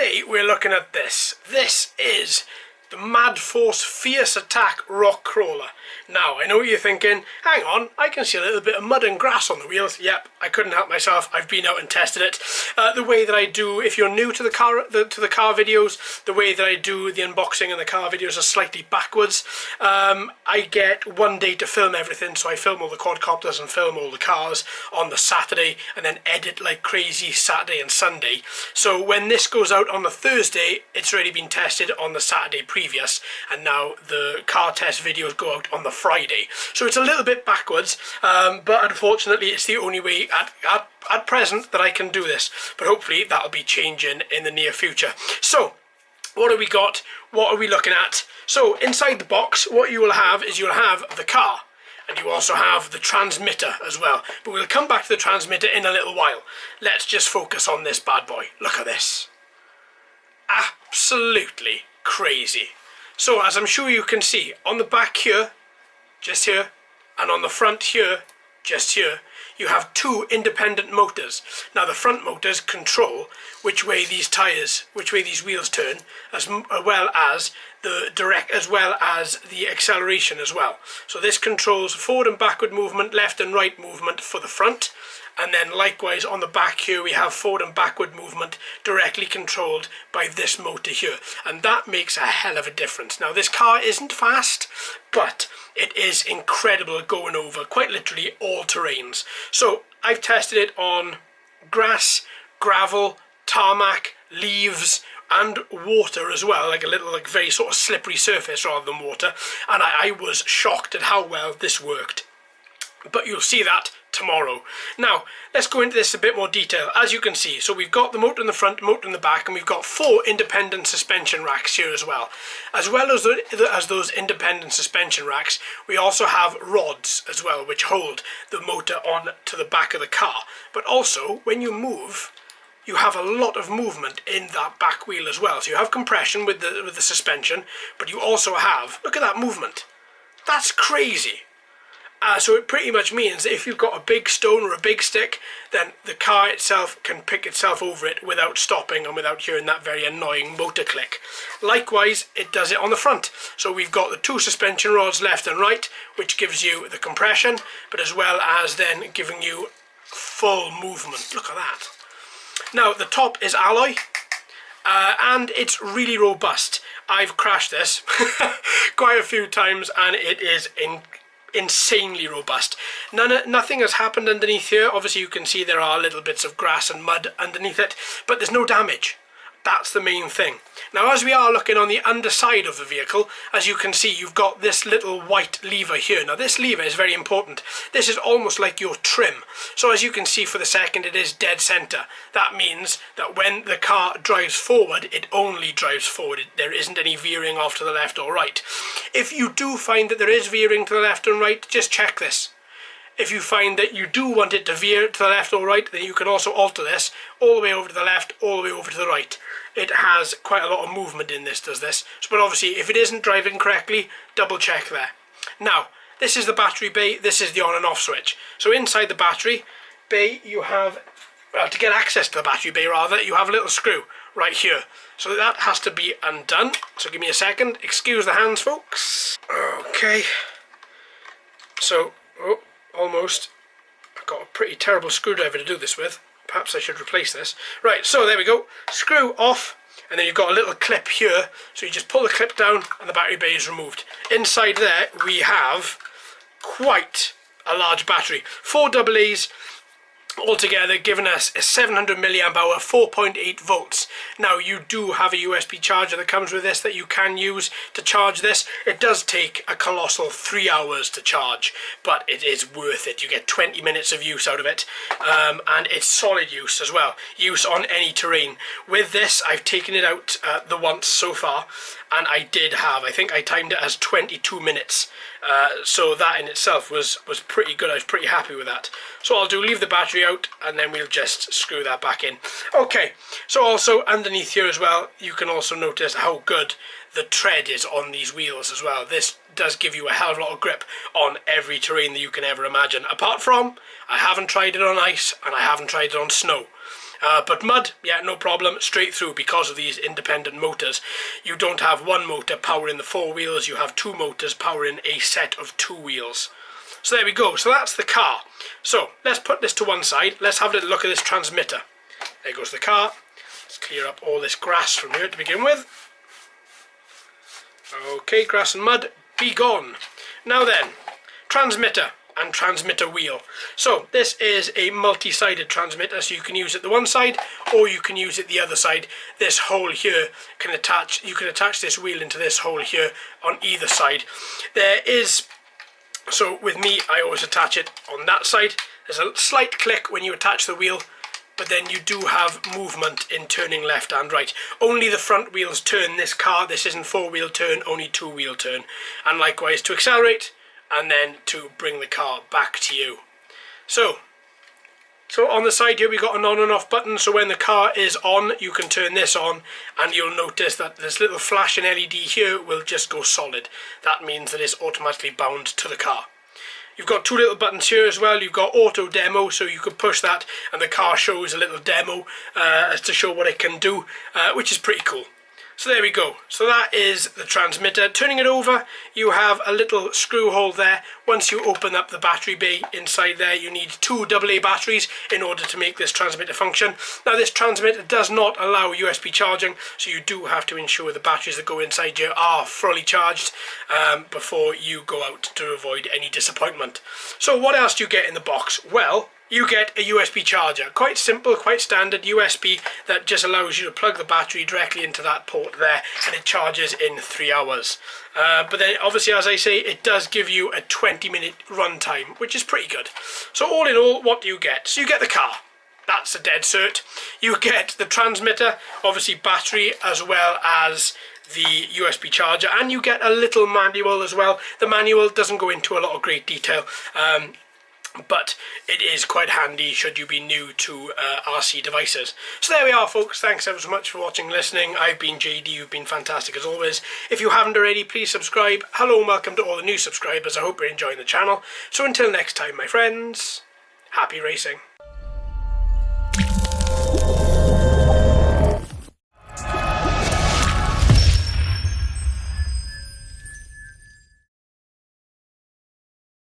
today we're looking at this. This is the Mad Force Fierce Attack Rock Crawler. Now, I know what you're thinking, hang on, I can see a little bit of mud and grass on the wheels. Yep, I couldn't help myself, I've been out and tested it. The way that I do, if you're new to the car videos, the way that I do the unboxing and the car videos are slightly backwards. I get one day to film everything, so I film all the quadcopters and film all the cars on the Saturday, and then edit like crazy Saturday and Sunday. So when this goes out on the Thursday, it's already been tested on the Saturday previous, and now the car test videos go out on the Friday. So it's a little bit backwards, but unfortunately it's the only way at present that I can do this, but hopefully that'll be changing in the near future. So what have we got? What are we looking at? So inside the box, what you will have is you'll have the car, and you also have the transmitter as well, but we'll come back to the transmitter in a little while. Let's just focus on this bad boy. Look at this. Absolutely crazy. So as I'm sure you can see, on the back here, just here, and on the front here, just here, you have two independent motors. Now the front motors control which way these wheels turn, as well as the acceleration as well. So this controls forward and backward movement, left and right movement for the front, and then likewise on the back here we have forward and backward movement directly controlled by this motor here, and that makes a hell of a difference. Now this car isn't fast, but it is incredible going over quite literally all terrains. So I've tested it on grass, gravel, tarmac, leaves, and water as well, like a little very sort of slippery surface rather than water, and I was shocked at how well this worked. But you'll see that tomorrow. Now let's go into this a bit more detail. As you can see, so we've got the motor in the front, motor in the back, and we've got 4 independent suspension racks here as well. As well as those independent suspension racks, we also have rods as well which hold the motor on to the back of the car. But also when you move, you have a lot of movement in that back wheel as well. So you have compression with the suspension, but you also have, look at that movement. That's crazy. So it pretty much means that if you've got a big stone or a big stick, then the car itself can pick itself over it without stopping and without hearing that very annoying motor click. Likewise, it does it on the front. So we've got the 2 suspension rods left and right, which gives you the compression, but as well as then giving you full movement. Look at that. Now the top is alloy, and it's really robust. I've crashed this quite a few times, and it is insanely robust. Nothing has happened underneath here. Obviously you can see there are little bits of grass and mud underneath it, but there's no damage. That's the main thing. Now as we are looking on the underside of the vehicle, as you can see, you've got this little white lever here. Now this lever is very important. This is almost like your trim. So as you can see, for the second it is dead center. That means that when the car drives forward, it only drives forward. There isn't any veering off to the left or right. If you do find that there is veering to the left and right, just check this. If you find that you do want it to veer to the left or right, then you can also alter this all the way over to the left, all the way over to the right. It has quite a lot of movement in this, does this. But obviously if it isn't driving correctly, double check there. Now, this is the battery bay, this is the on and off switch. So inside the battery bay you have, to get access to the battery bay rather, you have a little screw right here. So that has to be undone. So give me a second, excuse the hands folks. Okay. So, oh, almost. I've got a pretty terrible screwdriver to do this with. Perhaps I should replace this. Right, so there we go. Screw off, and then you've got a little clip here. So you just pull the clip down and the battery bay is removed. Inside there we have quite a large battery. 4 AA's altogether, giving us a 700 milliamp hour, 4.8 volts. Now you do have a USB charger that comes with this that you can use to charge this. It does take a colossal 3 hours to charge, but it is worth it. You get 20 minutes of use out of it, and it's solid use as well. Use on any terrain. With this, I've taken it out the once so far, and I think I timed it as 22 minutes. So that in itself was pretty good. I was pretty happy with that. So I'll leave the battery out, and then we'll just screw that back in. Okay, so also underneath here as well, you can also notice how good the tread is on these wheels as well. This does give you a hell of a lot of grip on every terrain that you can ever imagine. Apart from, I haven't tried it on ice and I haven't tried it on snow. But mud, yeah, no problem, straight through because of these independent motors. You don't have one motor powering the 4 wheels, you have 2 motors powering a set of 2 wheels. So there we go, so that's the car. So let's put this to one side, let's have a little look at this transmitter. There goes the car. Let's clear up all this grass from here to begin with. Okay, grass and mud, be gone. Now then, transmitter and transmitter wheel. So this is a multi-sided transmitter, so you can use it the one side or you can use it the other side. This hole here can attach, you can attach this wheel into this hole here on either side. There is, so with me I always attach it on that side. There's a slight click when you attach the wheel, but then you do have movement in turning left and right. Only the front wheels turn this car. This isn't 4-wheel turn, only 2-wheel turn. And likewise to accelerate and then to bring the car back to you. So on the side here we've got an on and off button, so when the car is on you can turn this on and you'll notice that this little flashing LED here will just go solid. That means that it's automatically bound to the car. You've got 2 little buttons here as well. You've got auto demo, so you can push that and the car shows a little demo to show what it can do, which is pretty cool. So there we go. So that is the transmitter. Turning it over, you have a little screw hole there. Once you open up the battery bay inside there, you need 2 AA batteries in order to make this transmitter function. Now this transmitter does not allow USB charging, so you do have to ensure the batteries that go inside here are fully charged before you go out to avoid any disappointment. So what else do you get in the box? Well, you get a USB charger. Quite simple, quite standard USB that just allows you to plug the battery directly into that port there and it charges in 3 hours. But then obviously, as I say, it does give you a 20-minute run time, which is pretty good. So all in all, what do you get? So you get the car. That's a dead cert. You get the transmitter, obviously battery, as well as the USB charger, and you get a little manual as well. The manual doesn't go into a lot of great detail, but it is quite handy should you be new to RC devices. So there we are, folks. Thanks ever so much for watching and listening. I've been JD. You've been fantastic as always. If you haven't already, please subscribe. Hello and welcome to all the new subscribers. I hope you're enjoying the channel. So until next time, my friends, happy racing.